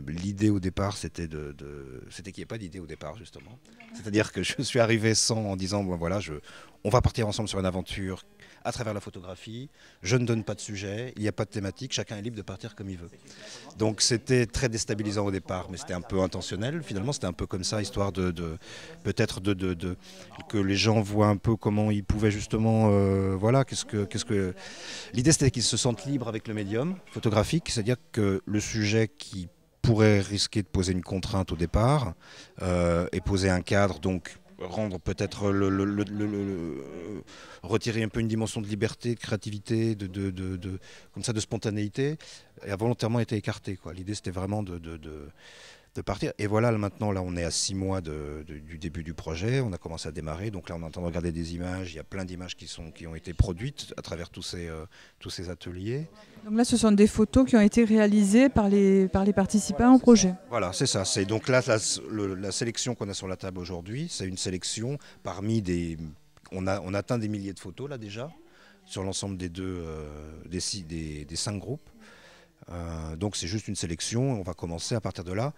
L'idée au départ, c'était c'était qu'il n'y ait pas d'idée au départ, justement. C'est-à-dire que je suis arrivé en disant, bon, voilà, on va partir ensemble sur une aventure à travers la photographie. Je ne donne pas de sujet, il n'y a pas de thématique, chacun est libre de partir comme il veut. Donc c'était très déstabilisant au départ, mais c'était un peu intentionnel. Finalement, c'était un peu comme ça, histoire peut-être que les gens voient un peu comment ils pouvaient justement, voilà, l'idée c'était qu'ils se sentent libres avec le médium photographique, c'est-à-dire que le sujet qui pourrait risquer de poser une contrainte au départ et poser un cadre, donc rendre peut-être retirer un peu une dimension de liberté, de créativité, comme ça, de spontanéité, a volontairement été écarté, quoi. L'idée c'était vraiment de partir. Et voilà, maintenant, là, on est à 6 mois du début du projet. On a commencé à démarrer. Donc là, on est en train de regarder des images. Il y a plein d'images qui ont été produites à travers tous ces ateliers. Donc là, ce sont des photos qui ont été réalisées par les participants au projet. Voilà, c'est ça. C'est donc là la sélection qu'on a sur la table aujourd'hui. C'est une sélection parmi des. On atteint des milliers de photos là déjà sur l'ensemble des 5 groupes. Donc c'est juste une sélection. On va commencer à partir de là.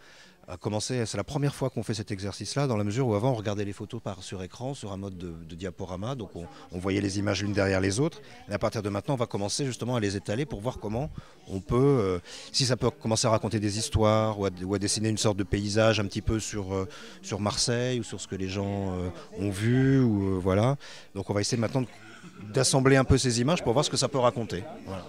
C'est la première fois qu'on fait cet exercice-là, dans la mesure où avant on regardait les photos sur écran, sur un mode de diaporama, donc on voyait les images l'une derrière les autres. Et à partir de maintenant, on va commencer justement à les étaler pour voir comment on peut, si ça peut commencer à raconter des histoires ou à dessiner une sorte de paysage un petit peu sur Marseille ou sur ce que les gens ont vu, ou voilà. Donc on va essayer maintenant d'assembler un peu ces images pour voir ce que ça peut raconter. Voilà.